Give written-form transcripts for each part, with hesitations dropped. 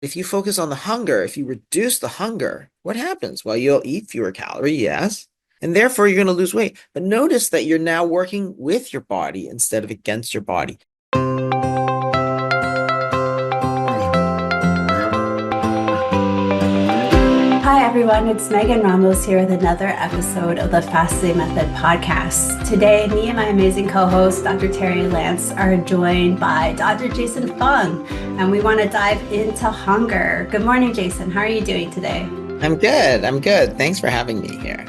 If you focus on the hunger, if you reduce the hunger, what happens? Well, you'll eat fewer calories, yes, and therefore you're going to lose weight. But notice that you're now working with your body instead of against your body. Hi everyone, it's Megan Ramos here with another episode of the Fasting Method podcast. Today, me and my amazing co-host, Dr. Terri Lance, are joined by Dr. Jason Fung, and we want to dive into hunger. Good morning, Jason. How are you doing today? I'm good. I'm good. Thanks for having me here.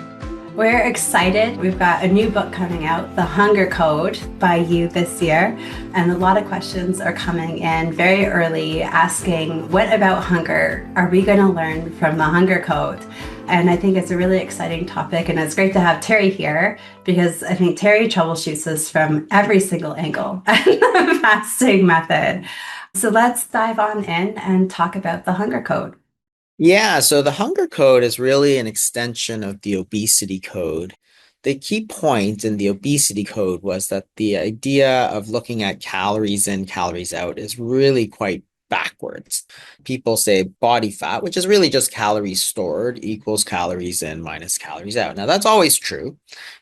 We're excited. We've got a new book coming out, The Hunger Code by you this year. And a lot of questions are coming in very early asking, what about hunger are we going to learn from the Hunger Code? And I think it's a really exciting topic. And it's great to have Terri here because I think Terri troubleshoots this from every single angle of the fasting method. So let's dive on in and talk about the Hunger Code. Yeah, so the hunger code is really an extension of the obesity code. The key point in the obesity code was that the idea of looking at calories in, calories out is really quite backwards. People say body fat, which is really just calories stored equals calories in minus calories out. Now, that's always true,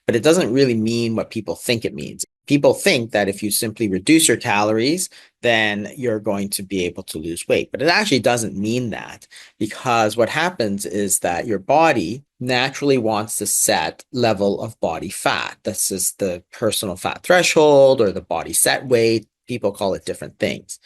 but it doesn't really mean what people think it means. People think that if you simply reduce your calories, then you're going to be able to lose weight. But it actually doesn't mean that, because what happens is that your body naturally wants to set level of body fat. This is the personal fat threshold or the body set weight. People call it different things.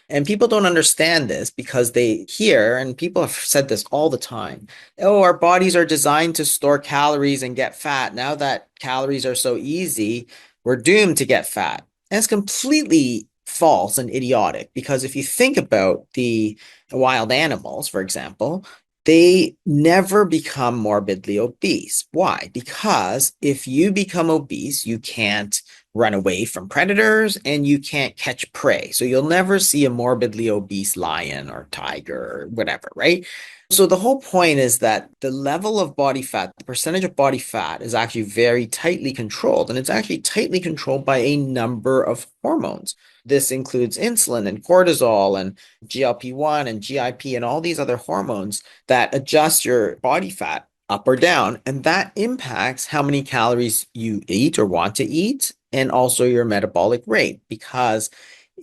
And people don't understand this because they hear, and people have said this all the time, oh, our bodies are designed to store calories and get fat. Now that calories are so easy, we're doomed to get fat. And it's completely false and idiotic, because if you think about the wild animals, for example, they never become morbidly obese. Why? Because if you become obese, you can't run away from predators and you can't catch prey. So you'll never see a morbidly obese lion or tiger or whatever, right? So the whole point is that the level of body fat, the percentage of body fat is actually very tightly controlled, and it's actually tightly controlled by a number of hormones. This includes insulin and cortisol and GLP-1 and GIP and all these other hormones that adjust your body fat up or down. And that impacts how many calories you eat or want to eat, and also your metabolic rate. Because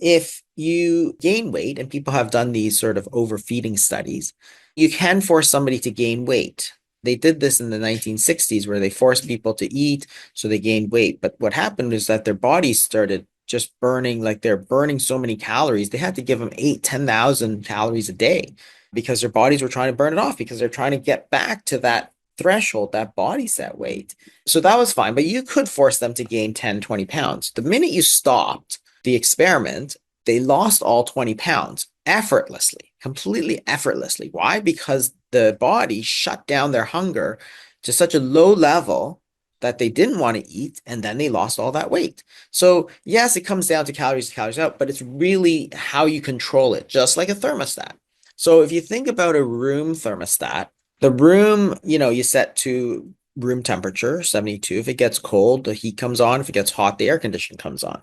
if you gain weight, and people have done these sort of overfeeding studies, you can force somebody to gain weight. They did this in the 1960s where they forced people to eat so they gained weight. But what happened is that their bodies started just burning, like they're burning so many calories. They had to give them 10,000 calories a day because their bodies were trying to burn it off, because they're trying to get back to that threshold, that body set weight. So that was fine, but you could force them to gain 10, 20 pounds. The minute you stopped the experiment, they lost all 20 pounds effortlessly, completely effortlessly. Why? Because the body shut down their hunger to such a low level that they didn't want to eat, and then they lost all that weight. So yes, it comes down to calories out, but it's really how you control it, just like a thermostat. So if you think about a room thermostat, the room, you set to room temperature, 72. If it gets cold, the heat comes on. If it gets hot, the air conditioning comes on.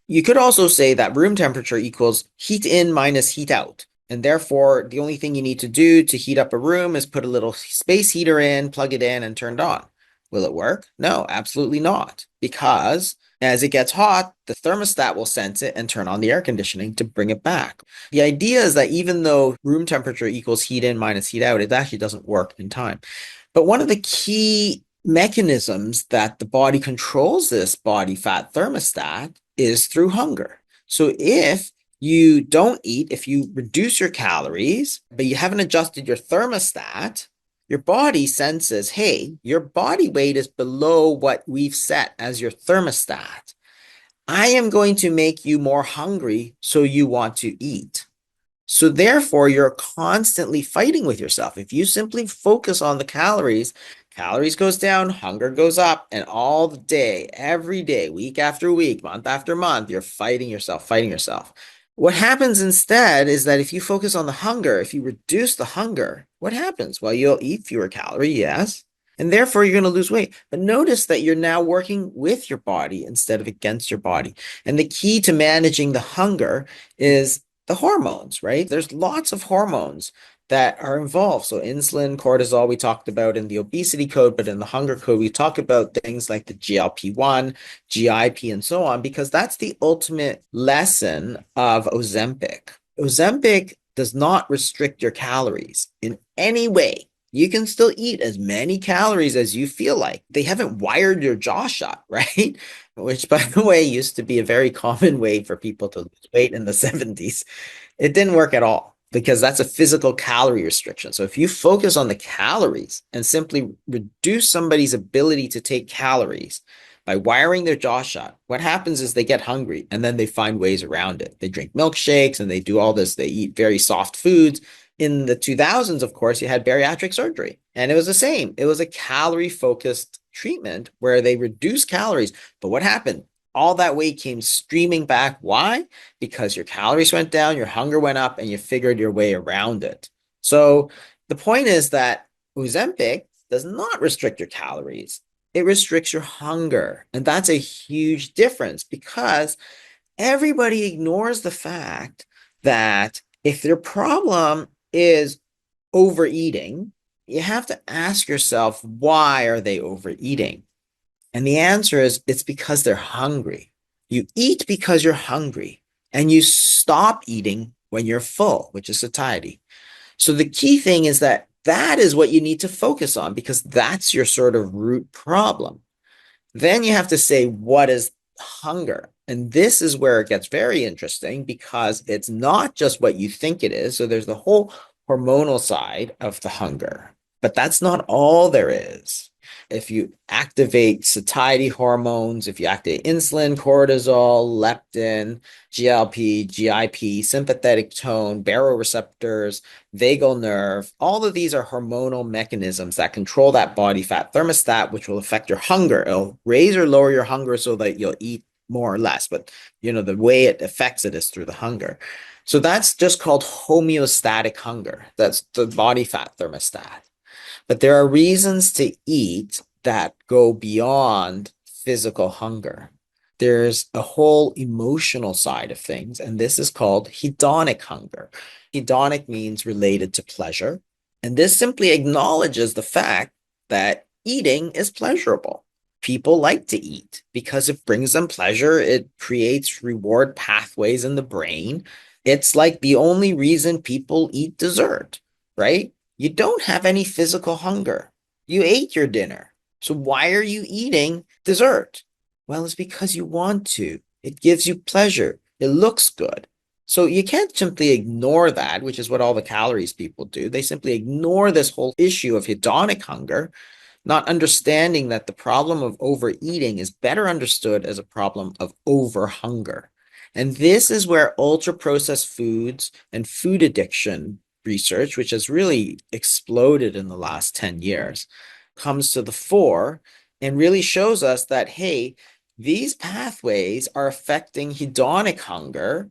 You could also say that room temperature equals heat in minus heat out. And therefore, the only thing you need to do to heat up a room is put a little space heater in, plug it in, and turn it on. Will it work? No, absolutely not. Because as it gets hot, the thermostat will sense it and turn on the air conditioning to bring it back. The idea is that even though room temperature equals heat in minus heat out, it actually doesn't work in time. But one of the key mechanisms that the body controls this body fat thermostat is through hunger. So if you don't eat, if you reduce your calories, but you haven't adjusted your thermostat, your body senses, hey, your body weight is below what we've set as your thermostat. I am going to make you more hungry, so you want to eat. So therefore, you're constantly fighting with yourself. If you simply focus on the calories, calories goes down, hunger goes up, and all the day, every day, week after week, month after month, you're fighting yourself, fighting yourself. What happens instead is that if you focus on the hunger, if you reduce the hunger, what happens? Well, you'll eat fewer calories, yes, and therefore you're going to lose weight. But notice that you're now working with your body instead of against your body. And the key to managing the hunger is The hormones, right? There's lots of hormones that are involved. So insulin, cortisol, we talked about in the obesity code, but in the hunger code, we talk about things like the GLP-1, GIP, and so on, because that's the ultimate lesson of Ozempic. Ozempic does not restrict your calories in any way. You can still eat as many calories as you feel like. They haven't wired your jaw shut, right? Which, by the way, used to be a very common way for people to lose weight in the 70s. It didn't work at all because that's a physical calorie restriction. So if you focus on the calories and simply reduce somebody's ability to take calories by wiring their jaw shut, what happens is they get hungry and then they find ways around it. They drink milkshakes and they do all this. They eat very soft foods. In the 2000s, of course, you had bariatric surgery, and it was the same. It was a calorie focused treatment where they reduced calories. But what happened? All that weight came streaming back. Why? Because your calories went down, your hunger went up, and you figured your way around it. So the point is that Ozempic does not restrict your calories. It restricts your hunger. And that's a huge difference because everybody ignores the fact that if their problem is overeating, you have to ask yourself, why are they overeating? And the answer is it's because they're hungry. You eat because you're hungry, and you stop eating when you're full, which is satiety. So the key thing is that that is what you need to focus on because that's your sort of root problem. Then you have to say, what is hunger? And this is where it gets very interesting because it's not just what you think it is. So there's the whole hormonal side of the hunger, but that's not all there is. If you activate satiety hormones, if you activate insulin, cortisol, leptin, GLP, GIP, sympathetic tone, baroreceptors, vagal nerve, all of these are hormonal mechanisms that control that body fat thermostat, which will affect your hunger. It'll raise or lower your hunger so that you'll eat more or less. But the way it affects it is through the hunger. So that's just called homeostatic hunger. That's the body fat thermostat. But there are reasons to eat that go beyond physical hunger. There's a whole emotional side of things, and this is called hedonic hunger. Hedonic means related to pleasure, and this simply acknowledges the fact that eating is pleasurable. People like to eat because it brings them pleasure. It creates reward pathways in the brain. It's like the only reason people eat dessert, right? You don't have any physical hunger. You ate your dinner. So why are you eating dessert? Well, it's because you want to. It gives you pleasure. It looks good. So you can't simply ignore that, which is what all the calories people do. They simply ignore this whole issue of hedonic hunger, not understanding that the problem of overeating is better understood as a problem of overhunger. And this is where ultra processed foods and food addiction research, which has really exploded in the last 10 years, comes to the fore and really shows us that, hey, these pathways are affecting hedonic hunger.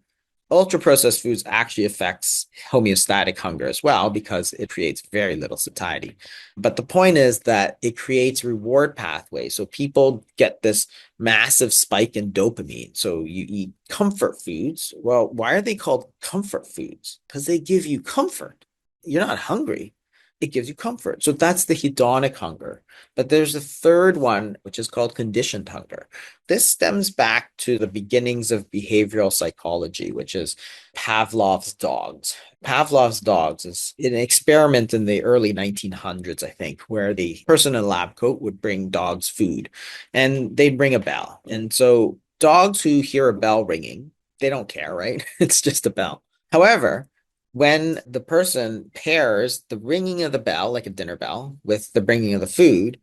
Ultra processed foods actually affects homeostatic hunger as well because it creates very little satiety. But the point is that it creates reward pathways. So people get this massive spike in dopamine. So you eat comfort foods. Well, why are they called comfort foods? Because they give you comfort. You're not hungry. It gives you comfort. So that's the hedonic hunger. But there's a third one, which is called conditioned hunger. This stems back to the beginnings of behavioral psychology, which is Pavlov's dogs. Pavlov's dogs is an experiment in the early 1900s, I think, where the person in a lab coat would bring dogs food and they'd ring a bell. And so dogs who hear a bell ringing, they don't care, right? It's just a bell. However, when the person pairs the ringing of the bell, like a dinner bell, with the bringing of the food,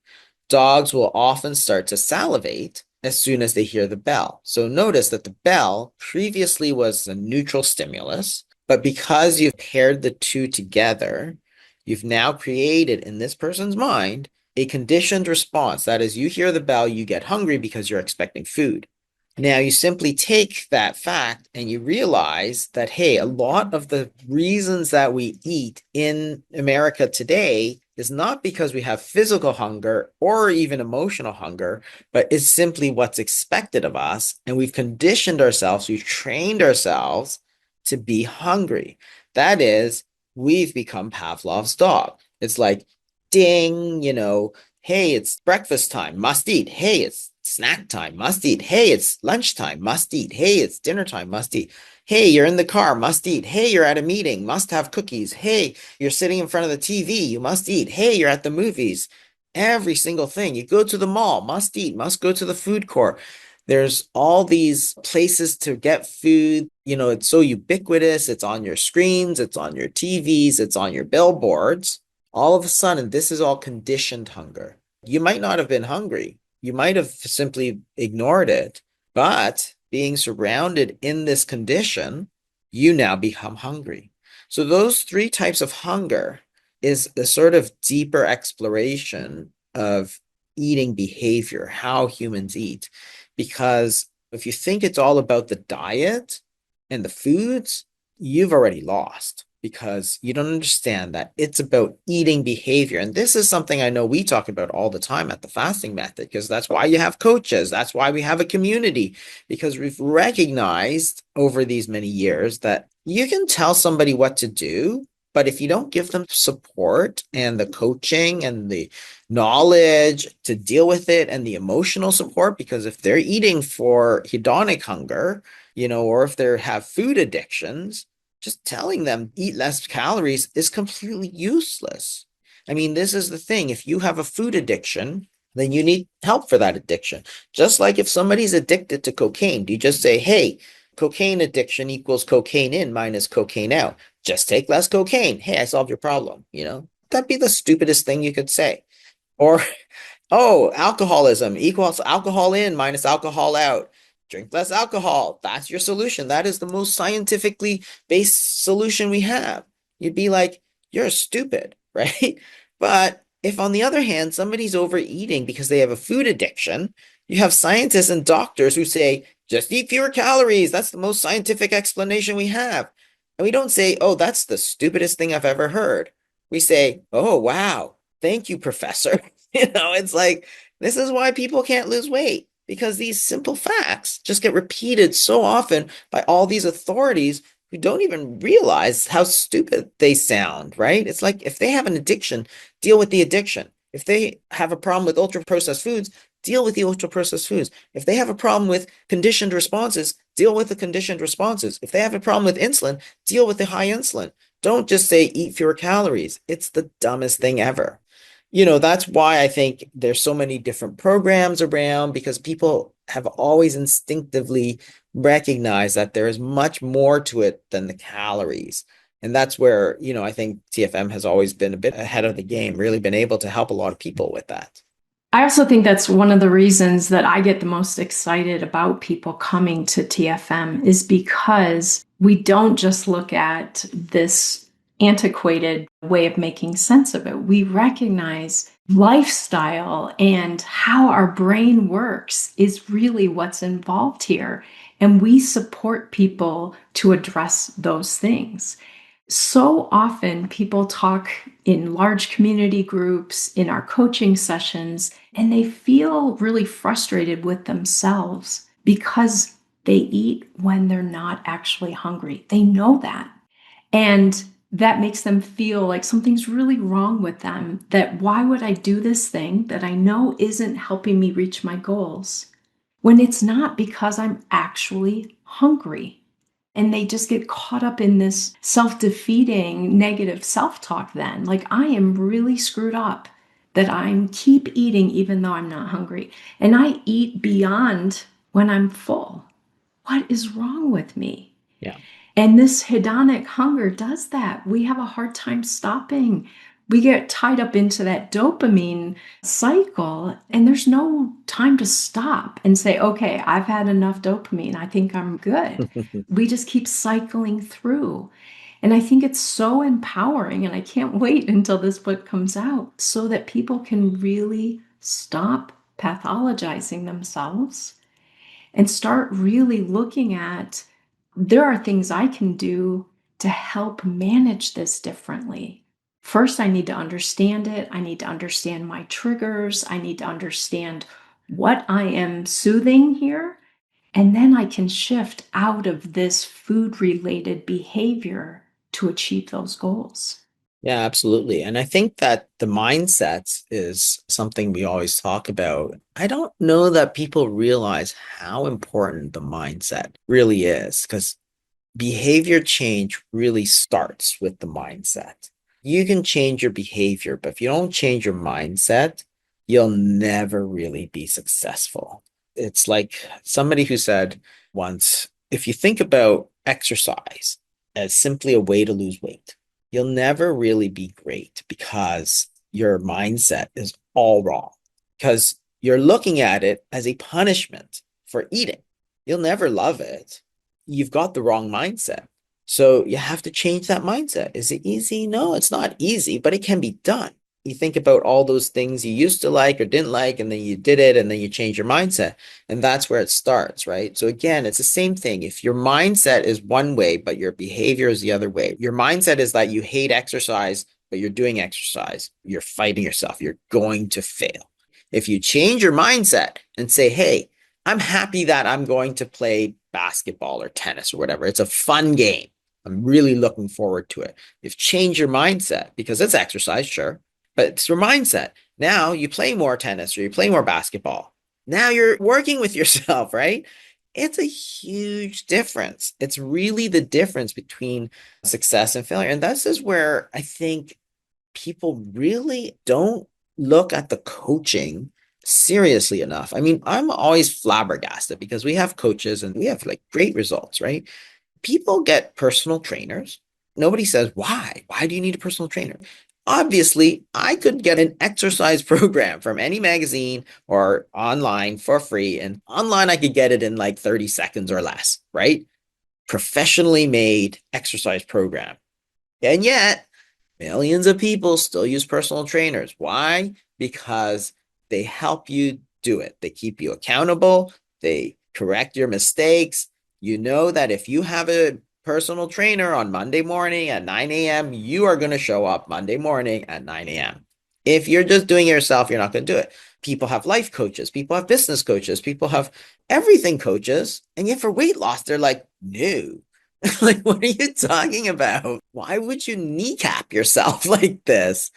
dogs will often start to salivate as soon as they hear the bell. So notice that the bell previously was a neutral stimulus, but because you've paired the two together, you've now created in this person's mind a conditioned response. That is, you hear the bell, you get hungry because you're expecting food. Now you simply take that fact and you realize that, hey, a lot of the reasons that we eat in America today is not because we have physical hunger or even emotional hunger, but it's simply what's expected of us. And we've conditioned ourselves, we've trained ourselves to be hungry. That is, we've become Pavlov's dog. It's like, ding, hey, it's breakfast time, must eat. Hey, it's snack time, must eat. Hey, it's lunchtime, must eat. Hey, it's dinner time, must eat. Hey, you're in the car, must eat. Hey, you're at a meeting, must have cookies. Hey, you're sitting in front of the TV, you must eat. Hey, you're at the movies. Every single thing. You go to the mall, must eat, must go to the food court. There's all these places to get food. It's so ubiquitous. It's on your screens, it's on your TVs, it's on your billboards. All of a sudden, this is all conditioned hunger. You might not have been hungry. You might have simply ignored it, but being surrounded in this condition, you now become hungry. So those three types of hunger is a sort of deeper exploration of eating behavior, how humans eat. Because if you think it's all about the diet and the foods, you've already lost because you don't understand that it's about eating behavior. And this is something I know we talk about all the time at the fasting method, because that's why you have coaches. That's why we have a community, because we've recognized over these many years that you can tell somebody what to do, but if you don't give them support and the coaching and the knowledge to deal with it and the emotional support, because if they're eating for hedonic hunger, or if they have food addictions, just telling them eat less calories is completely useless. I mean, this is the thing. If you have a food addiction, then you need help for that addiction. Just like if somebody's addicted to cocaine, do you just say, hey, cocaine addiction equals cocaine in minus cocaine out? Just take less cocaine. Hey, I solved your problem. That'd be the stupidest thing you could say. Or oh, alcoholism equals alcohol in minus alcohol out. Drink less alcohol. That's your solution. That is the most scientifically based solution we have. You'd be like, you're stupid, right? But if, on the other hand, somebody's overeating because they have a food addiction, you have scientists and doctors who say, just eat fewer calories. That's the most scientific explanation we have. And we don't say, oh, that's the stupidest thing I've ever heard. We say, oh, wow. Thank you, professor. It's like, this is why people can't lose weight, because these simple facts just get repeated so often by all these authorities who don't even realize how stupid they sound, right? It's like, if they have an addiction, deal with the addiction. If they have a problem with ultra processed foods, deal with the ultra processed foods. If they have a problem with conditioned responses, deal with the conditioned responses. If they have a problem with insulin, deal with the high insulin. Don't just say eat fewer calories. It's the dumbest thing ever. That's why I think there's so many different programs around, because people have always instinctively recognized that there is much more to it than the calories. And that's where, I think TFM has always been a bit ahead of the game, really been able to help a lot of people with that. I also think that's one of the reasons that I get the most excited about people coming to TFM, is because we don't just look at this antiquated way of making sense of it. We recognize lifestyle and how our brain works is really what's involved here. And we support people to address those things. So often people talk in large community groups, in our coaching sessions, and they feel really frustrated with themselves because they eat when they're not actually hungry. They know that. And that makes them feel like something's really wrong with them. That why would I do this thing that I know isn't helping me reach my goals when it's not because I'm actually hungry? And they just get caught up in this self-defeating negative self-talk then. Like, I am really screwed up that I keep eating even though I'm not hungry. And I eat beyond when I'm full. What is wrong with me? Yeah. And this hedonic hunger does that. We have a hard time stopping. We get tied up into that dopamine cycle, and there's no time to stop and say, okay, I've had enough dopamine. I think I'm good. We just keep cycling through. And I think it's so empowering, and I can't wait until this book comes out so that people can really stop pathologizing themselves and start really looking at, there are things I can do to help manage this differently. First, I need to understand it. I need to understand my triggers. I need to understand what I am soothing here. And then I can shift out of this food-related behavior to achieve those goals. Yeah, absolutely. And I think that the mindset is something we always talk about. I don't know that people realize how important the mindset really is because behavior change really starts with the mindset. You can change your behavior, but if you don't change your mindset, you'll never really be successful. It's like somebody who said once, if you think about exercise as simply a way to lose weight, you'll never really be great because your mindset is all wrong. Because you're looking at it as a punishment for eating. You'll never love it. You've got the wrong mindset. So you have to change that mindset. Is it easy? No, it's not easy, but it can be done. You think about all those things you used to like or didn't like, and then you did it, and then you change your mindset. And that's where it starts, right? So again, it's the same thing. If your mindset is one way, but your behavior is the other way, your mindset is that you hate exercise, but you're doing exercise, you're fighting yourself, you're going to fail. If you change your mindset and say, hey, I'm happy that I'm going to play basketball or tennis or whatever. It's a fun game. I'm really looking forward to it. You've changed your mindset because it's exercise, sure, but it's your mindset. Now you play more tennis or you play more basketball. Now you're working with yourself, right? It's a huge difference. It's really the difference between success and failure. And this is where I think people really don't look at the coaching seriously enough. I mean, I'm always flabbergasted because we have coaches and we have like great results, right? People get personal trainers. Nobody says, why? Why do you need a personal trainer? Obviously, I could get an exercise program from any magazine or online for free. And online, I could get it in like 30 seconds or less, right? Professionally made exercise program. And yet, millions of people still use personal trainers. Why? Because they help you do it. They keep you accountable. They correct your mistakes. You know that if you have a personal trainer on Monday morning at 9 a.m., you are going to show up Monday morning at 9 a.m. If you're just doing it yourself, you're not going to do it. People have life coaches, people have business coaches, people have everything coaches. And yet for weight loss, they're like, no, like, what are you talking about? Why would you kneecap yourself like this?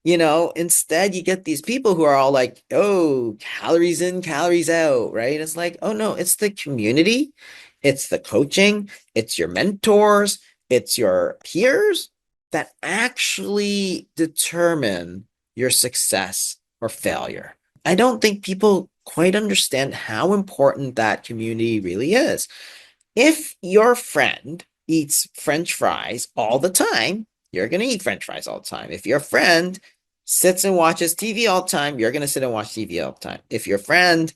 Instead, you get these people who are all like, oh, calories in, calories out, right? It's like, oh, no, it's the community, it's the coaching, it's your mentors, it's your peers that actually determine your success or failure. I don't think people quite understand how important that community really is. If your friend eats French fries all the time, you're going to eat French fries all the time. If your friend sits and watches TV all the time, you're going to sit and watch TV all the time. If your friend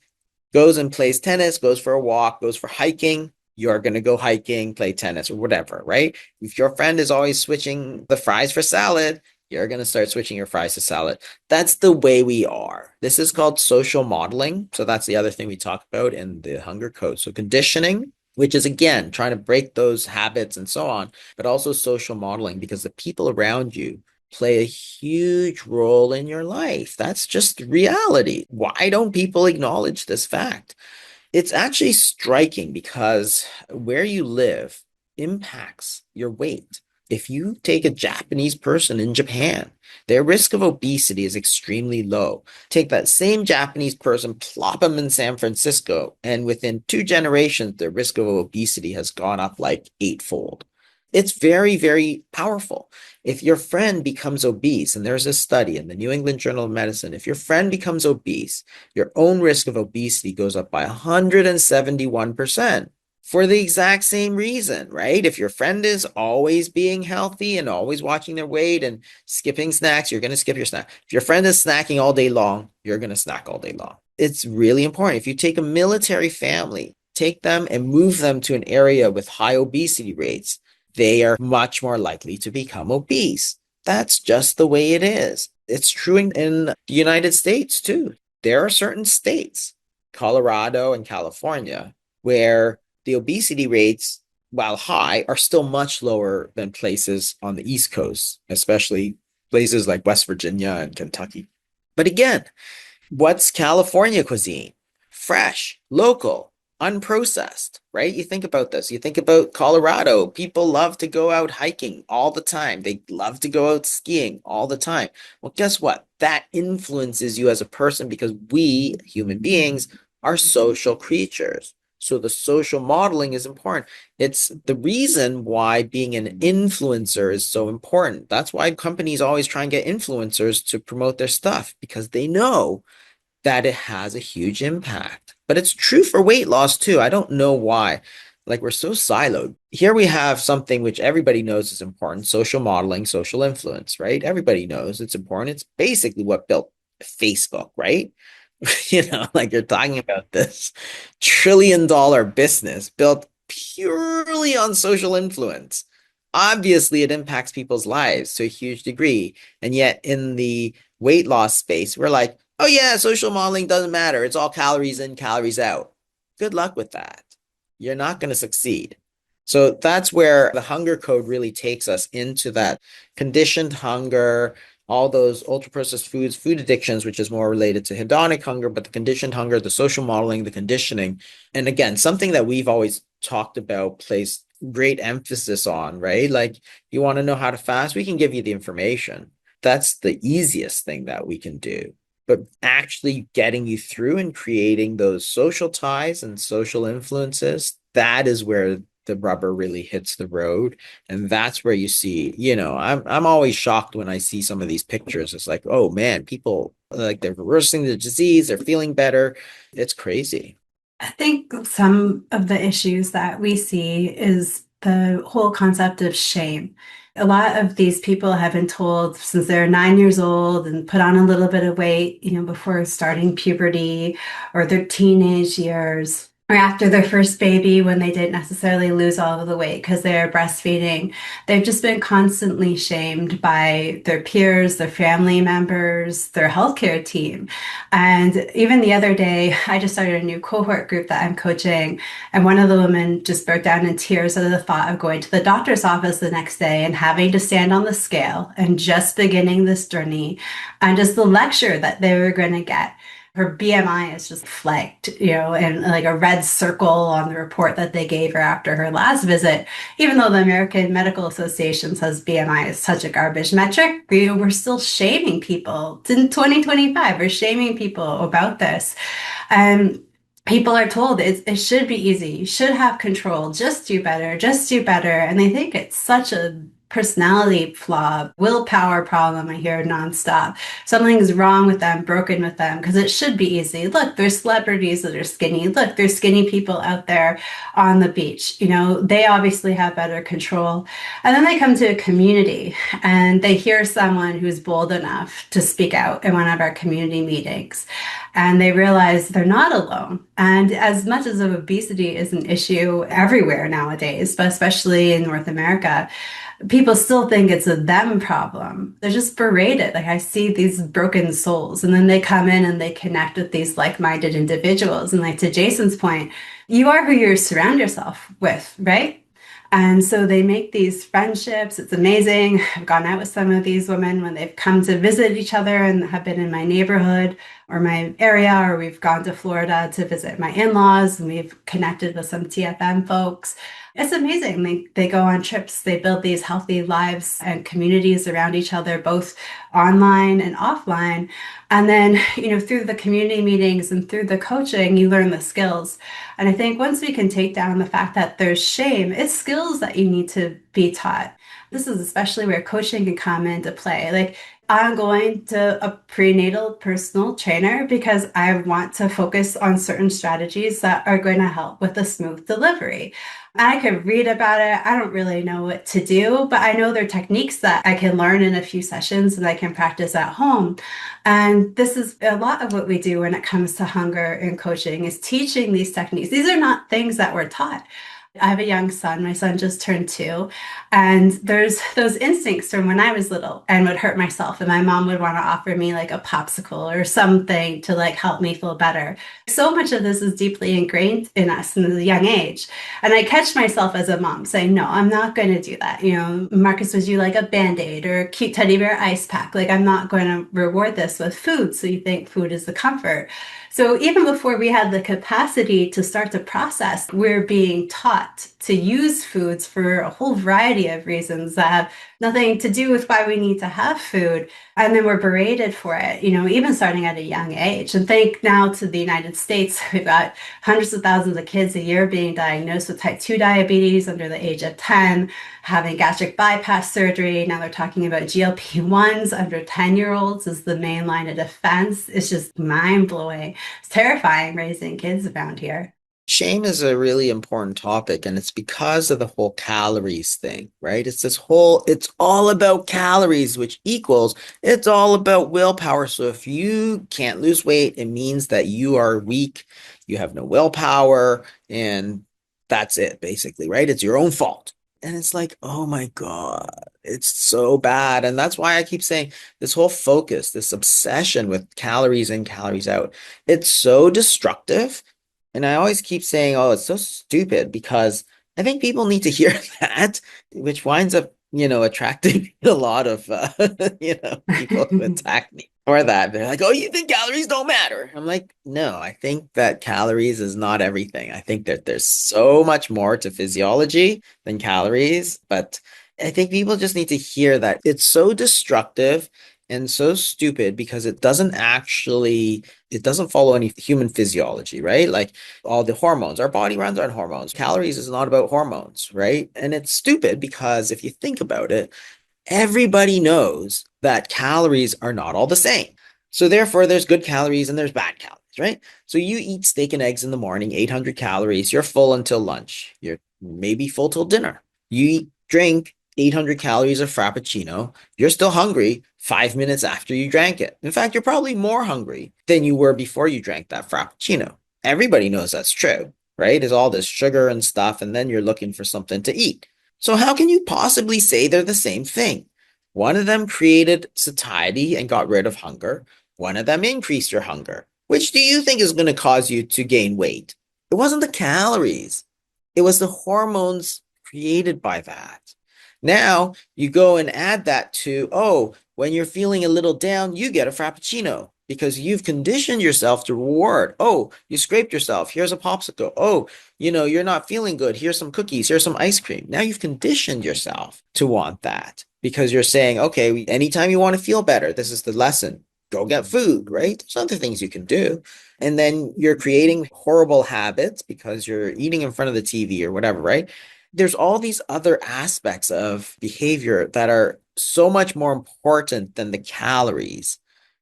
goes and plays tennis, goes for a walk, goes for hiking, you're going to go hiking, play tennis, or whatever, right? If your friend is always switching the fries for salad, you're going to start switching your fries to salad. That's the way we are. This is called social modeling. So that's the other thing we talk about in the hunger code. So conditioning, which is again trying to break those habits and so on, but also social modeling because the people around you play a huge role in your life. That's just reality. Why don't people acknowledge this fact? It's actually striking because where you live impacts your weight. If you take a Japanese person in Japan, their risk of obesity is extremely low. Take that same Japanese person, plop them in San Francisco, and within 2 generations, their risk of obesity has gone up like eightfold. It's very, very powerful. If your friend becomes obese, and there's a study in the New England Journal of Medicine, if your friend becomes obese, your own risk of obesity goes up by 171% for the exact same reason, right? If your friend is always being healthy and always watching their weight and skipping snacks, you're going to skip your snack. If your friend is snacking all day long, you're going to snack all day long. It's really important. If you take a military family, take them and move them to an area with high obesity rates, they are much more likely to become obese. That's just the way it is. It's true in the United States too. There are certain states, Colorado and California, where the obesity rates, while high, are still much lower than places on the East Coast, especially places like West Virginia and Kentucky. But again, what's California cuisine? Fresh, local. unprocessed, right? You think about this. You think about Colorado. People love to go out hiking all the time. They love to go out skiing all the time. Well, guess what? That influences you as a person because we, human beings, are social creatures. So the social modeling is important. It's the reason why being an influencer is so important. That's why companies always try and get influencers to promote their stuff because they know that it has a huge impact. But it's true for weight loss too. I don't know why. Like we're so siloed. Here we have something which everybody knows is important, social modeling, social influence, right? Everybody knows it's important. It's basically what built Facebook, right? Like you're talking about this $1 trillion business built purely on social influence. Obviously, it impacts people's lives to a huge degree. And yet, in the weight loss space, we're like, oh, yeah, social modeling doesn't matter. It's all calories in, calories out. Good luck with that. You're not going to succeed. So that's where the hunger code really takes us into that conditioned hunger, all those ultra processed foods, food addictions, which is more related to hedonic hunger, but the conditioned hunger, the social modeling, the conditioning. And again, something that we've always talked about, placed great emphasis on, right? Like, you want to know how to fast? We can give you the information. That's the easiest thing that we can do. But actually getting you through and creating those social ties and social influences, that is where the rubber really hits the road. And that's where you see, I'm always shocked when I see some of these pictures. It's like, oh man, people like they're reversing the disease, they're feeling better. It's crazy. I think some of the issues that we see is the whole concept of shame. A lot of these people have been told since they're 9 years old and put on a little bit of weight, before starting puberty or their teenage years, or after their first baby when they didn't necessarily lose all of the weight because they're breastfeeding. They've just been constantly shamed by their peers, their family members, their healthcare team. And even the other day, I just started a new cohort group that I'm coaching. And one of the women just broke down in tears at the thought of going to the doctor's office the next day and having to stand on the scale and just beginning this journey and just the lecture that they were going to get. Her BMI is just flagged, and like a red circle on the report that they gave her after her last visit. Even though the American Medical Association says BMI is such a garbage metric, we're still shaming people. It's in 2025, we're shaming people about this. And people are told it should be easy. You should have control. Just do better. Just do better. And they think it's such a personality flaw, willpower problem. I hear nonstop. Something's wrong with them, broken with them, because it should be easy. Look, there's celebrities that are skinny. Look, there's skinny people out there on the beach. They obviously have better control. And then they come to a community and they hear someone who's bold enough to speak out in one of our community meetings. And they realize they're not alone. And as much as obesity is an issue everywhere nowadays, but especially in North America, people still think it's a them problem. They're just berated. Like I see these broken souls, and then they come in and they connect with these like-minded individuals. And like to Jason's point, you are who you surround yourself with, right? And so they make these friendships. It's amazing. I've gone out with some of these women when they've come to visit each other and have been in my neighborhood or my area, or we've gone to Florida to visit my in-laws and we've connected with some TFM folks. It's amazing. They go on trips, they build these healthy lives and communities around each other, both online and offline. And then, through the community meetings and through the coaching, you learn the skills. And I think once we can take down the fact that there's shame, it's skills that you need to be taught. This is especially where coaching can come into play. Like I'm going to a prenatal personal trainer because I want to focus on certain strategies that are going to help with a smooth delivery. I could read about it. I don't really know what to do, but I know there are techniques that I can learn in a few sessions and I can practice at home. And this is a lot of what we do when it comes to hunger and coaching is teaching these techniques. These are not things that we're taught. I have a young son. My son just turned 2. And there's those instincts from when I was little and would hurt myself. And my mom would want to offer me like a popsicle or something to like help me feel better. So much of this is deeply ingrained in us in a young age. And I catch myself as a mom saying, no, I'm not going to do that. You know, Marcus, would you like a Band-Aid or a cute teddy bear ice pack? Like, I'm not going to reward this with food. So you think food is the comfort. So even before we had the capacity to start to process, we're being taught to use foods for a whole variety of reasons that have nothing to do with why we need to have food. And then we're berated for it, you know, even starting at a young age. And think now to the United States, we've got hundreds of thousands of kids a year being diagnosed with type 2 diabetes under the age of 10, having gastric bypass surgery. Now they're talking about GLP-1s under 10-year-olds as the main line of defense. It's just mind blowing. It's terrifying raising kids around here. Shame is a really important topic, and it's because of the whole calories thing, right? It's all about calories, which equals it's all about willpower. So if you can't lose weight, it means that you are weak, you have no willpower, and that's it, basically, right? It's your own fault. And it's like, oh my God, it's so bad. And that's why I keep saying this whole focus, this obsession with calories in, calories out, it's so destructive. And I always keep saying, oh, it's so stupid because I think people need to hear that, which winds up, attracting a lot of, people who attack me for that. They're like, oh, you think calories don't matter? I'm like, no, I think that calories is not everything. I think that there's so much more to physiology than calories. But I think people just need to hear that it's so destructive and so stupid because it doesn't follow any human physiology, right? Like all the hormones, our body runs on hormones. Calories is not about hormones, right? And it's stupid because if you think about it, everybody knows that calories are not all the same. So therefore, there's good calories and there's bad calories, right? So you eat steak and eggs in the morning, 800 calories, you're full until lunch. You're maybe full till dinner. Drink 800 calories of Frappuccino, you're still hungry 5 minutes after you drank it. In fact, you're probably more hungry than you were before you drank that Frappuccino. Everybody knows that's true, right? There's all this sugar and stuff, and then you're looking for something to eat. So how can you possibly say they're the same thing? One of them created satiety and got rid of hunger. One of them increased your hunger. Which do you think is going to cause you to gain weight? It wasn't the calories. It was the hormones created by that. Now you go and add that to, oh, when you're feeling a little down, you get a Frappuccino because you've conditioned yourself to reward. Oh, you scraped yourself. Here's a popsicle. Oh, you're not feeling good. Here's some cookies. Here's some ice cream. Now you've conditioned yourself to want that because you're saying, okay, anytime you want to feel better, this is the lesson. Go get food, right? There's other things you can do. And then you're creating horrible habits because you're eating in front of the TV or whatever, right? There's all these other aspects of behavior that are so much more important than the calories.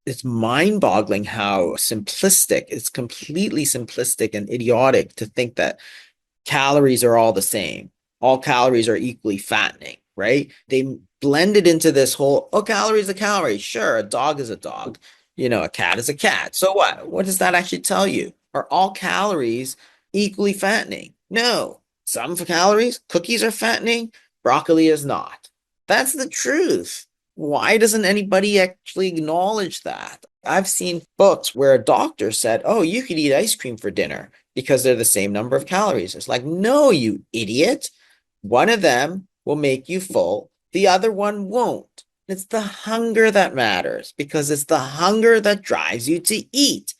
It's mind-boggling how simplistic, it's completely simplistic and idiotic to think that calories are all the same. All calories are equally fattening, right? They blended into this whole, oh, calorie is a calorie. Sure, a dog is a dog. A cat is a cat. So what? What does that actually tell you? Are all calories equally fattening? No. Some calories, cookies are fattening, broccoli is not. That's the truth. Why doesn't anybody actually acknowledge that? I've seen books where a doctor said, oh, you could eat ice cream for dinner because they're the same number of calories. It's like, no, you idiot. One of them will make you full, the other one won't. It's the hunger that matters because it's the hunger that drives you to eat.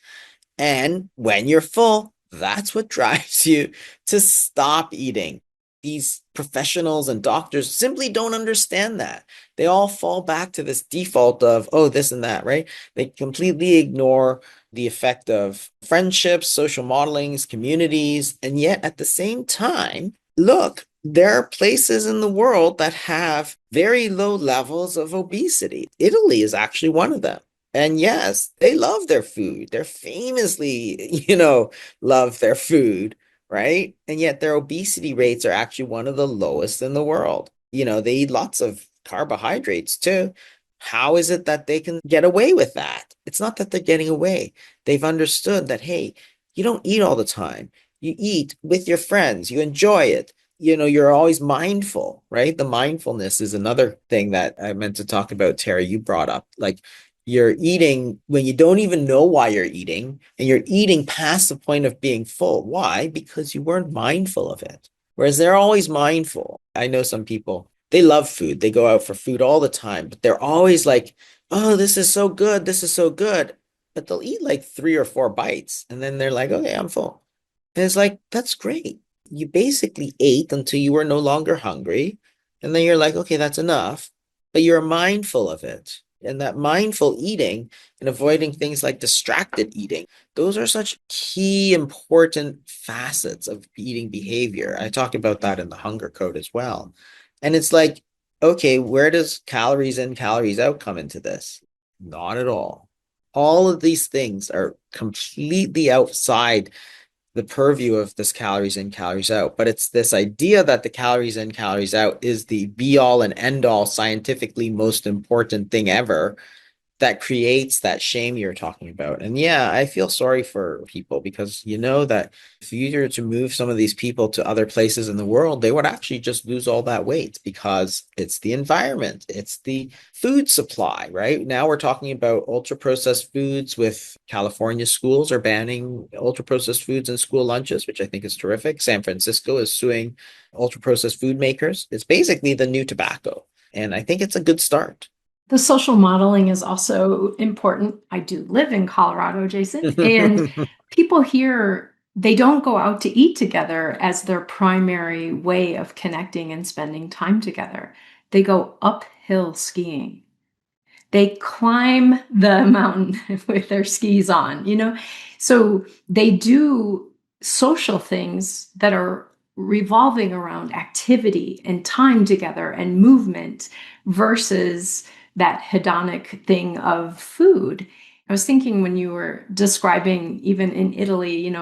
And when you're full, that's what drives you to stop eating. These professionals and doctors simply don't understand that. They all fall back to this default of, oh, this and that, right? They completely ignore the effect of friendships, social modelings, communities. And yet at the same time, look, there are places in the world that have very low levels of obesity. Italy is actually one of them. And yes, they love their food. They're famously, love their food, right? And yet their obesity rates are actually one of the lowest in the world. They eat lots of carbohydrates too. How is it that they can get away with that? It's not that they're getting away. They've understood that, hey, you don't eat all the time. You eat with your friends. You enjoy it. you're always mindful, right? The mindfulness is another thing that I meant to talk about, Terri, you brought up. Like you're eating when you don't even know why you're eating, and you're eating past the point of being full. Why? Because you weren't mindful of it. Whereas they're always mindful. I know some people, they love food. They go out for food all the time, but they're always like, oh, this is so good. This is so good. But they'll eat like 3 or 4 bites and then they're like, okay, I'm full. And it's like, that's great. You basically ate until you were no longer hungry. And then you're like, okay, that's enough. But you're mindful of it. And that mindful eating and avoiding things like distracted eating, those are such key important facets of eating behavior. I talk about that in the hunger code as well. And it's like, okay, where does calories in, calories out come into this? Not at all. All of these things are completely outside the purview of this calories in, calories out. But it's this idea that the calories in, calories out is the be all and end all, scientifically most important thing ever that creates that shame you're talking about. And yeah, I feel sorry for people because you know that if you were to move some of these people to other places in the world, they would actually just lose all that weight because it's the environment, it's the food supply, right? Now we're talking about ultra processed foods with California schools are banning ultra processed foods in school lunches, which I think is terrific. San Francisco is suing ultra processed food makers. It's basically the new tobacco. And I think it's a good start. The social modeling is also important. I do live in Colorado, Jason, and people here, they don't go out to eat together as their primary way of connecting and spending time together. They go uphill skiing. They climb the mountain with their skis on, you know? So they do social things that are revolving around activity and time together and movement versus that hedonic thing of food. I was thinking when you were describing, even in Italy,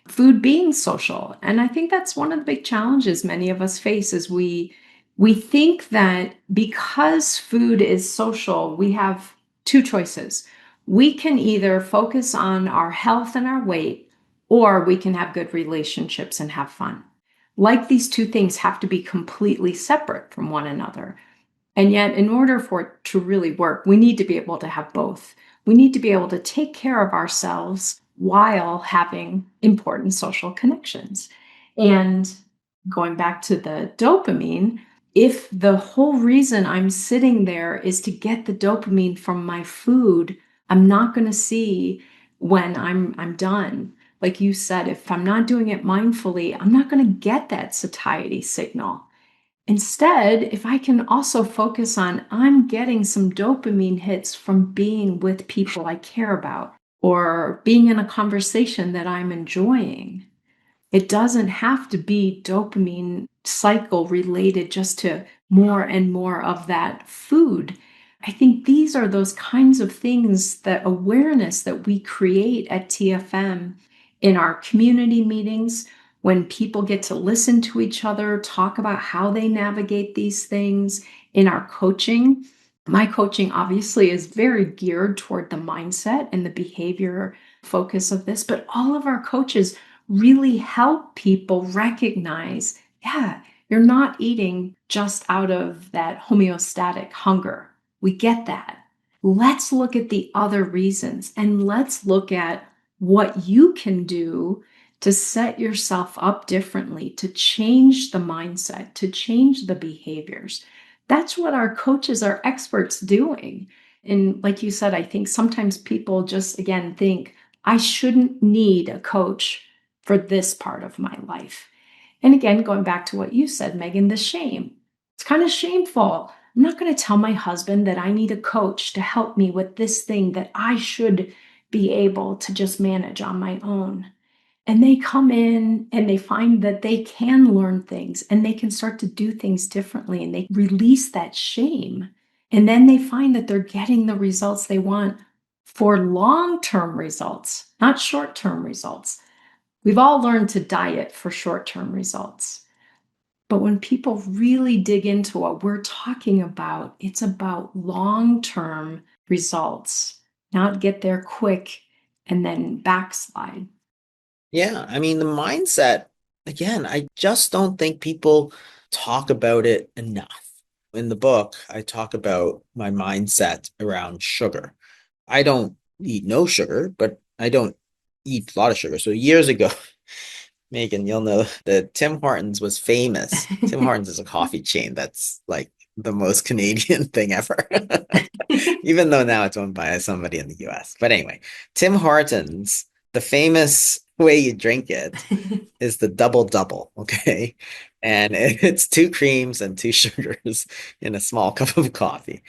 food being social. And I think that's one of the big challenges many of us face is we think that because food is social, we have two choices. We can either focus on our health and our weight, or we can have good relationships and have fun. Like these two things have to be completely separate from one another. And yet, in order for it to really work, we need to be able to have both. We need to be able to take care of ourselves while having important social connections. And going back to the dopamine, if the whole reason I'm sitting there is to get the dopamine from my food, I'm not going to see when I'm done. Like you said, if I'm not doing it mindfully, I'm not going to get that satiety signal. Instead, if I can also focus on I'm getting some dopamine hits from being with people I care about or being in a conversation that I'm enjoying, it doesn't have to be dopamine cycle related just to more and more of that food. I think these are those kinds of things, that awareness that we create at TFM in our community meetings, when people get to listen to each other, talk about how they navigate these things in our coaching. My coaching obviously is very geared toward the mindset and the behavior focus of this, but all of our coaches really help people recognize, yeah, you're not eating just out of that homeostatic hunger. We get that. Let's look at the other reasons and let's look at what you can do to set yourself up differently, to change the mindset, to change the behaviors. That's what our coaches are experts doing. And like you said, I think sometimes people just, again, think, I shouldn't need a coach for this part of my life. And again, going back to what you said, Megan, the shame. It's kind of shameful. I'm not going to tell my husband that I need a coach to help me with this thing that I should be able to just manage on my own. And they come in and they find that they can learn things and they can start to do things differently and they release that shame. And then they find that they're getting the results they want for long-term results, not short-term results. We've all learned to diet for short-term results. But when people really dig into what we're talking about, it's about long-term results, not get there quick and then backslide. Yeah, I mean, the mindset again, I just don't think people talk about it enough. In the book, I talk about my mindset around sugar. I don't eat no sugar, but I don't eat a lot of sugar. So years ago, Megan, you'll know that Tim Hortons was famous. Tim Hortons is a coffee chain that's like the most Canadian thing ever, even though now it's owned by somebody in the US. But anyway, Tim Hortons, the famous way you drink it is the double double, okay? And it's two creams and two sugars in a small cup of coffee.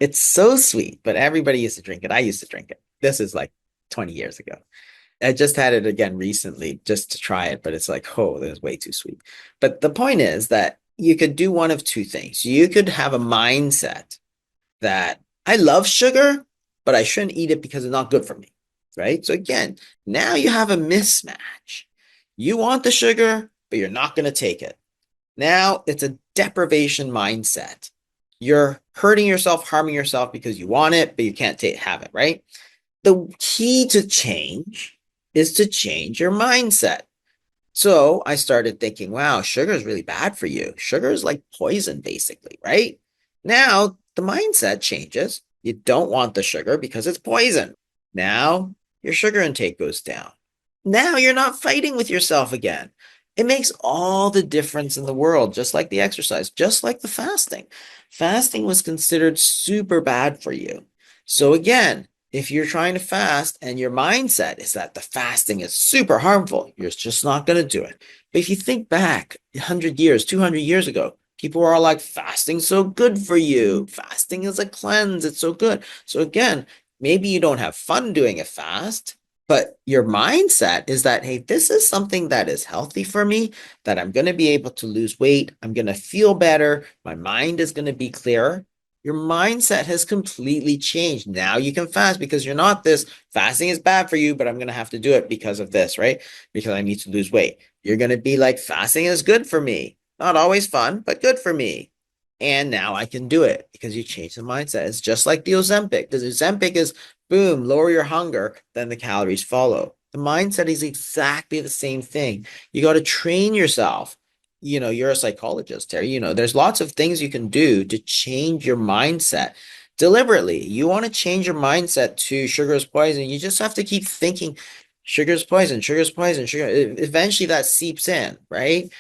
It's so sweet, but everybody used to drink it. I used to drink it. This is like 20 years ago. I just had it again recently just to try it, but it's like, oh, that's way too sweet. But the point is that you could do one of two things. You could have a mindset that I love sugar, but I shouldn't eat it because it's not good for me, right? So again, now you have a mismatch. You want the sugar, but you're not going to take it. Now it's a deprivation mindset. You're hurting yourself, harming yourself because you want it, but you can't have it, right? The key to change is to change your mindset. So I started thinking, wow, sugar is really bad for you. Sugar is like poison, basically, right? Now the mindset changes. You don't want the sugar because it's poison. Now your sugar intake goes down. Now you're not fighting with yourself again. It makes all the difference in the world, just like the exercise, just like the fasting. Fasting was considered super bad for you. So again, if you're trying to fast and your mindset is that the fasting is super harmful, you're just not going to do it. But if you think back 100 years, 200 years ago, people were all like, fasting's so good for you. Fasting is a cleanse. It's so good. So again, maybe you don't have fun doing a fast, but your mindset is that, hey, this is something that is healthy for me, that I'm going to be able to lose weight. I'm going to feel better. My mind is going to be clearer. Your mindset has completely changed. Now you can fast because you're not this fasting is bad for you, but I'm going to have to do it because of this, right? Because I need to lose weight. You're going to be like, fasting is good for me. Not always fun, but good for me. And now I can do it because you change the mindset. It's just like the Ozempic. The Ozempic is boom, lower your hunger, then the calories follow. The mindset is exactly the same thing. You got to train yourself. You know, you're a psychologist, Terri. You know, there's lots of things you can do to change your mindset deliberately. You want to change your mindset to sugar is poison. You just have to keep thinking sugar is poison, sugar is poison, sugar. Eventually that seeps in, right?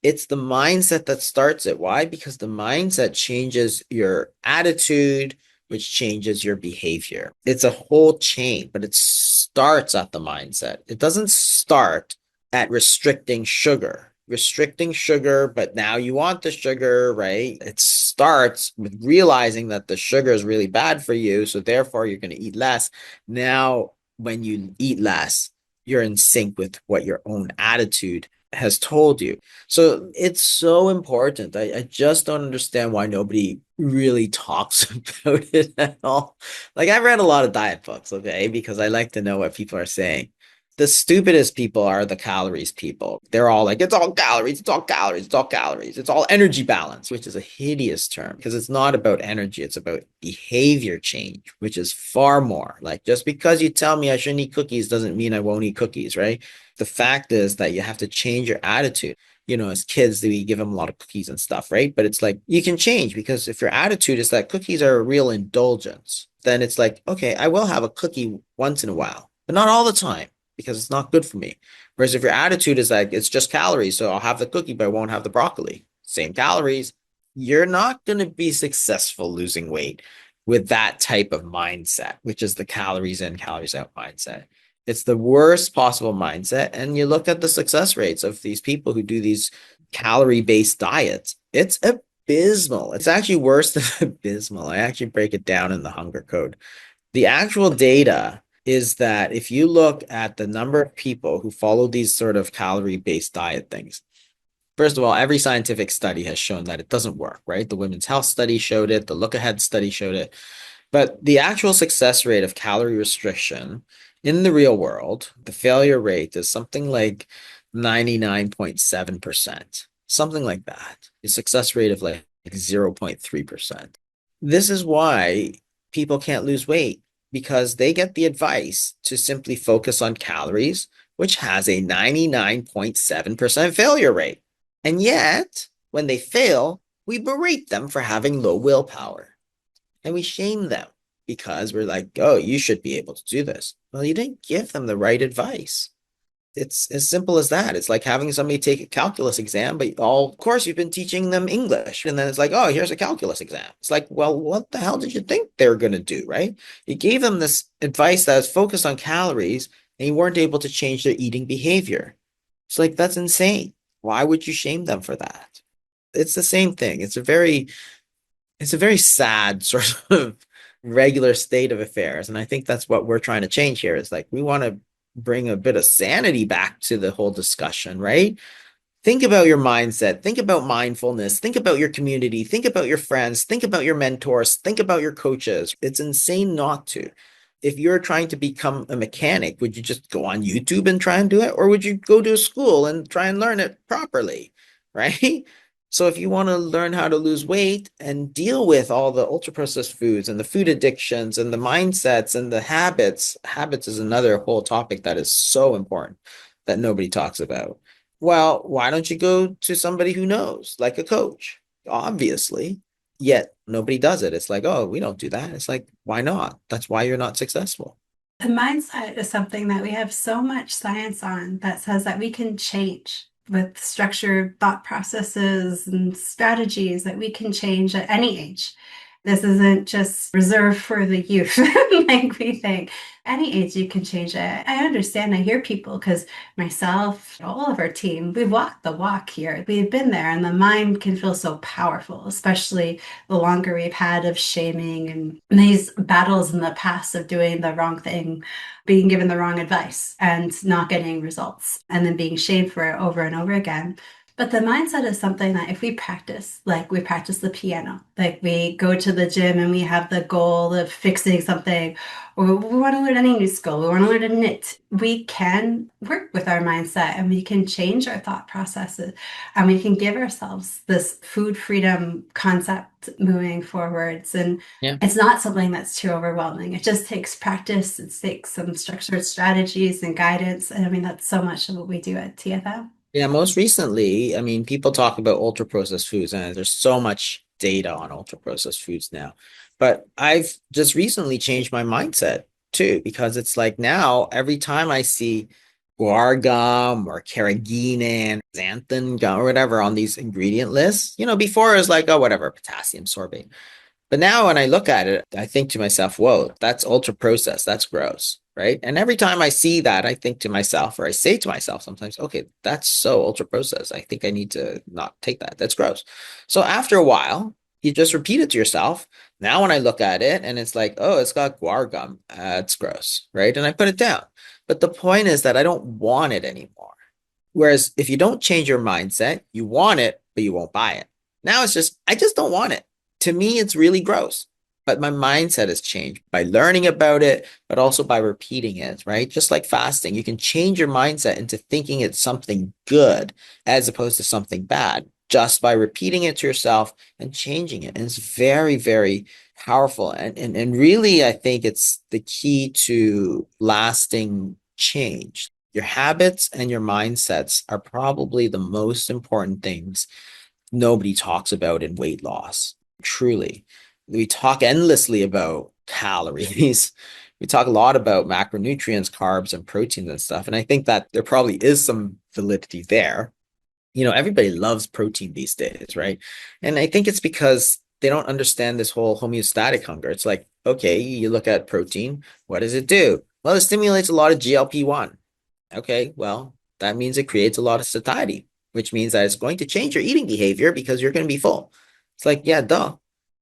It's the mindset that starts it. Why? Because the mindset changes your attitude, which changes your behavior. It's a whole chain, but it starts at the mindset. It doesn't start at restricting sugar. Restricting sugar, but now you want the sugar, right? It starts with realizing that the sugar is really bad for you. So therefore, you're going to eat less. Now, when you eat less, you're in sync with what your own attitude has told you. So it's so important. I just don't understand why nobody really talks about it at all. Like I've read a lot of diet books, okay, because I like to know what people are saying. The stupidest people are the calories people. They're all like, it's all calories, it's all calories, it's all calories, it's all energy balance, which is a hideous term because it's not about energy, it's about behavior change, which is far more. Like just because you tell me I shouldn't eat cookies doesn't mean I won't eat cookies, right? The fact is that you have to change your attitude. You know, as kids, we give them a lot of cookies and stuff, right? But it's like you can change because if your attitude is that cookies are a real indulgence, then it's like, okay, I will have a cookie once in a while, but not all the time because it's not good for me. Whereas if your attitude is like, it's just calories, so I'll have the cookie, but I won't have the broccoli, same calories, you're not going to be successful losing weight with that type of mindset, which is the calories in, calories out mindset. It's the worst possible mindset. And you look at the success rates of these people who do these calorie-based diets, it's abysmal. It's actually worse than abysmal. I actually break it down in the hunger code. The actual data is that if you look at the number of people who follow these sort of calorie-based diet things, first of all, every scientific study has shown that it doesn't work, right? The Women's Health study showed it, the Look Ahead study showed it. But the actual success rate of calorie restriction in the real world, the failure rate is something like 99.7%, something like that. The success rate of like 0.3%. This is why people can't lose weight because they get the advice to simply focus on calories, which has a 99.7% failure rate. And yet, when they fail, we berate them for having low willpower and we shame them because we're like, oh, you should be able to do this. Well, you didn't give them the right advice. It's as simple as that. It's like having somebody take a calculus exam, but all, of course, you've been teaching them English. And then it's like, oh, here's a calculus exam. It's like, well, what the hell did you think they were going to do, right? You gave them this advice that was focused on calories and you weren't able to change their eating behavior. It's like, that's insane. Why would you shame them for that? It's the same thing. It's a very sad sort of regular state of affairs. And I think that's what we're trying to change here is like we want to bring a bit of sanity back to the whole discussion, right? Think about your mindset, think about mindfulness, think about your community, think about your friends, think about your mentors, think about your coaches. It's insane not to. If you're trying to become a mechanic, would you just go on YouTube and try and do it? Or would you go to a school and try and learn it properly? Right? So if you want to learn how to lose weight and deal with all the ultra processed foods and the food addictions and the mindsets and the habits is another whole topic that is so important that nobody talks about. Well, why don't you go to somebody who knows, like a coach? Obviously, yet nobody does it. It's like, oh, we don't do that. It's like, why not? That's why you're not successful. The mindset is something that we have so much science on that says that we can change with structured thought processes and strategies that we can change at any age. This isn't just reserved for the youth like we think. Any age you can change it. I understand. I hear people because myself, all of our team, we've walked the walk here. We've been there, and the mind can feel so powerful, especially the longer we've had of shaming and these battles in the past of doing the wrong thing, being given the wrong advice and not getting results, and then being shamed for it over and over again. But the mindset is something that if we practice, like we practice the piano, like we go to the gym and we have the goal of fixing something, or we want to learn any new skill, we want to learn to knit, we can work with our mindset and we can change our thought processes and we can give ourselves this food freedom concept moving forwards. And Yeah. it's not something that's too overwhelming. It just takes practice. It takes some structured strategies and guidance. And I mean, that's so much of what we do at TFM. Yeah, most recently, I mean, people talk about ultra processed foods, and there's so much data on ultra processed foods now. But I've just recently changed my mindset too, because it's like now every time I see guar gum or carrageenan, xanthan gum or whatever on these ingredient lists, before it was like, oh, whatever, potassium sorbate. But now when I look at it, I think to myself, whoa, that's ultra processed. That's gross. Right. And every time I see that, I think to myself, or I say to myself sometimes, okay, that's so ultra processed. I think I need to not take that. That's gross. So after a while, you just repeat it to yourself. Now, when I look at it and it's like, oh, it's got guar gum, it's gross. Right. And I put it down. But the point is that I don't want it anymore. Whereas if you don't change your mindset, you want it, but you won't buy it. Now it's just, I just don't want it. To me, it's really gross. But my mindset has changed by learning about it, but also by repeating it, right? Just like fasting, you can change your mindset into thinking it's something good as opposed to something bad just by repeating it to yourself and changing it. And it's very, very powerful. And really, I think it's the key to lasting change. Your habits and your mindsets are probably the most important things nobody talks about in weight loss. Truly. We talk endlessly about calories. We talk a lot about macronutrients, carbs, and proteins and stuff. And I think that there probably is some validity there. Everybody loves protein these days, right? And I think it's because they don't understand this whole homeostatic hunger. It's like, okay, you look at protein, what does it do? Well, it stimulates a lot of GLP-1. Okay, well, that means it creates a lot of satiety, which means that it's going to change your eating behavior because you're going to be full. It's like, yeah, duh.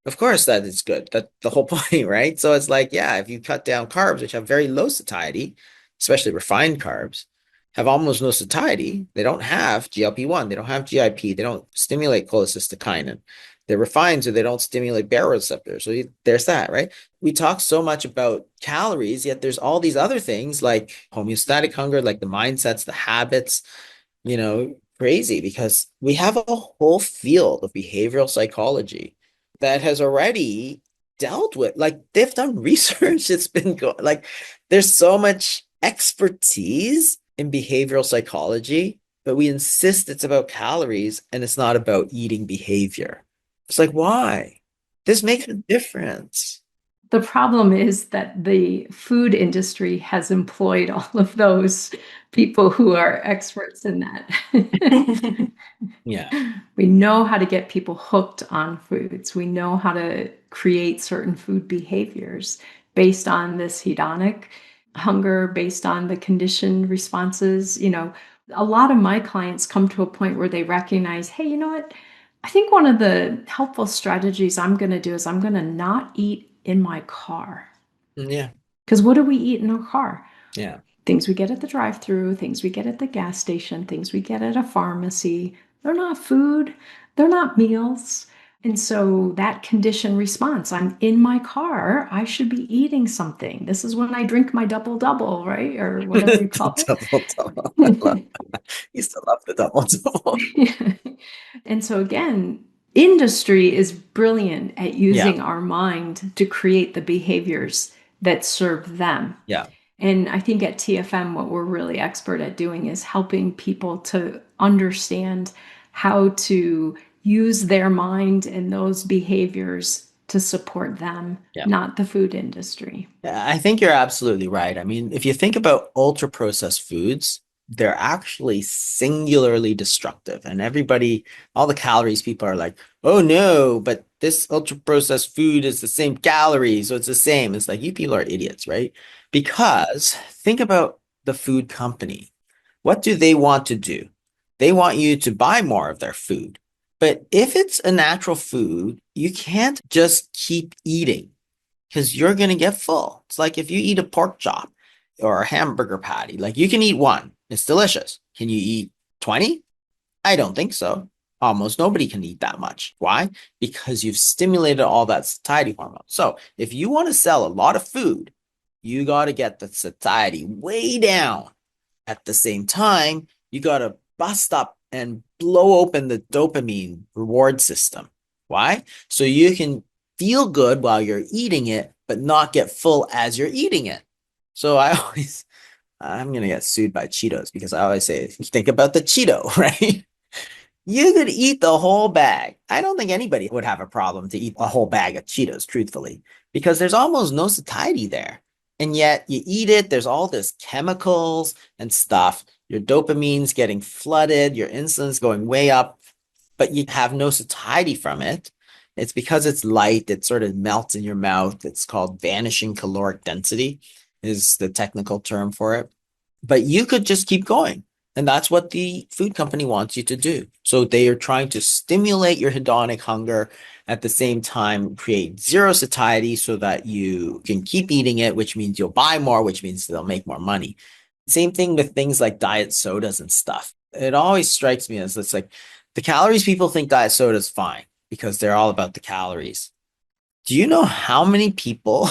Of course that is good. That's the whole point, right? So it's like, yeah, if you cut down carbs, which have very low satiety, especially refined carbs, have almost no satiety. They don't have GLP-1, they don't have GIP, they don't stimulate cholecystokinin. They're refined, so they don't stimulate baroreceptors. So there's that, right? We talk so much about calories, yet there's all these other things like homeostatic hunger, like the mindsets, the habits, crazy because we have a whole field of behavioral psychology that has already dealt with, like they've done research. It's been like there's so much expertise in behavioral psychology, but we insist it's about calories and it's not about eating behavior. It's like, why? This makes a difference. The problem is that the food industry has employed all of those people who are experts in that. Yeah. We know how to get people hooked on foods. We know how to create certain food behaviors based on this hedonic hunger, based on the conditioned responses. A lot of my clients come to a point where they recognize, hey, you know what? I think one of the helpful strategies I'm going to do is I'm going to not eat in my car. Yeah. Because what do we eat in our car? Yeah. Things we get at the drive-through, things we get at the gas station, things we get at a pharmacy. They're not food, they're not meals. And so that conditioned response, I'm in my car, I should be eating something. This is when I drink my double double, right? Or whatever you call The double double. I love it. that. I used to love the double double. And so again, industry is brilliant at Yeah. using our mind to create the behaviors that serve them. Yeah. And I think at TFM, what we're really expert at doing is helping people to understand how to use their mind and those behaviors to support them, Yeah. not the food industry. I think you're absolutely right. I mean, if you think about ultra processed foods, they're actually singularly destructive. And everybody, all the calories people are like, oh no, but this ultra processed food is the same calories, so it's the same. It's like, you people are idiots, right? Because think about the food company. What do they want to do? They want you to buy more of their food. But if it's a natural food, you can't just keep eating because you're going to get full. It's like if you eat a pork chop or a hamburger patty, like you can eat one, it's delicious. Can you eat 20? I don't think so. Almost nobody can eat that much. Why? Because you've stimulated all that satiety hormone. So if you want to sell a lot of food, you got to get the satiety way down. At the same time, you got to bust up and blow open the dopamine reward system. Why? So you can feel good while you're eating it, but not get full as you're eating it. So I'm going to get sued by Cheetos because I always say, think about the Cheeto, right? You could eat the whole bag. I don't think anybody would have a problem to eat a whole bag of Cheetos, truthfully, because there's almost no satiety there. And yet you eat it, there's all this chemicals and stuff. Your dopamine's getting flooded, your insulin's going way up, but you have no satiety from it. It's because it's light, it sort of melts in your mouth. It's called vanishing caloric density, is the technical term for it. But you could just keep going. And that's what the food company wants you to do. So they are trying to stimulate your hedonic hunger at the same time, create zero satiety so that you can keep eating it, which means you'll buy more, which means they'll make more money. Same thing with things like diet sodas and stuff. It always strikes me as it's like the calories people think diet soda is fine because they're all about the calories. Do you know how many people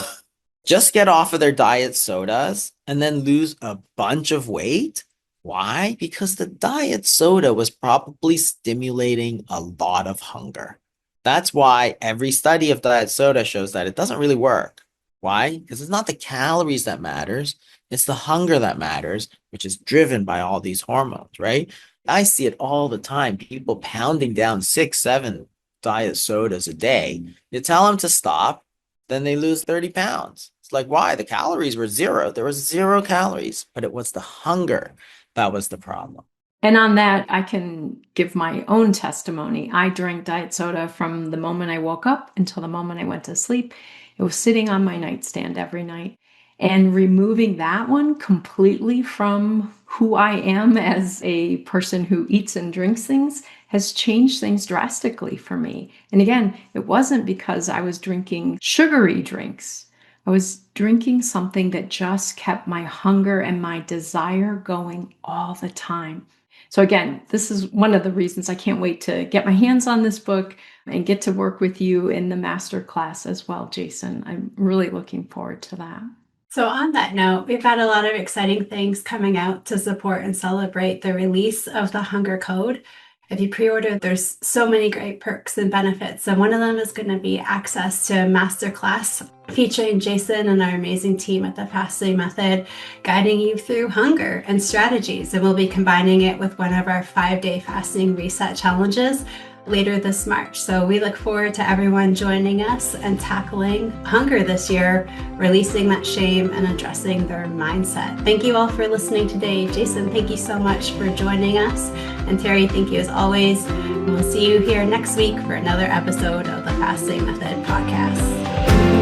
just get off of their diet sodas and then lose a bunch of weight? Why? Because the diet soda was probably stimulating a lot of hunger. That's why every study of diet soda shows that it doesn't really work. Why? Because it's not the calories that matters, it's the hunger that matters, which is driven by all these hormones, right? I see it all the time. People pounding down 6, 7 diet sodas a day. You tell them to stop, then they lose 30 pounds. It's like, why? The calories were zero. There was 0 calories, but it was the hunger that was the problem. And on that, I can give my own testimony. I drank diet soda from the moment I woke up until the moment I went to sleep. It was sitting on my nightstand every night. And removing that one completely from who I am as a person who eats and drinks things has changed things drastically for me. And again, it wasn't because I was drinking sugary drinks. I was drinking something that just kept my hunger and my desire going all the time. So again, this is one of the reasons I can't wait to get my hands on this book and get to work with you in the master class as well, Jason. I'm really looking forward to that. So on that note, we've got a lot of exciting things coming out to support and celebrate the release of the Hunger Code. If you pre-order, there's so many great perks and benefits. And one of them is going to be access to a masterclass featuring Jason and our amazing team at the Fasting Method, guiding you through hunger and strategies. And we'll be combining it with one of our 5-day fasting reset challenges later this March. So we look forward to everyone joining us and tackling hunger this year, releasing that shame and addressing their mindset. Thank you all for listening today. Jason, thank you so much for joining us. And Terri, thank you as always. We'll see you here next week for another episode of the Fasting Method podcast.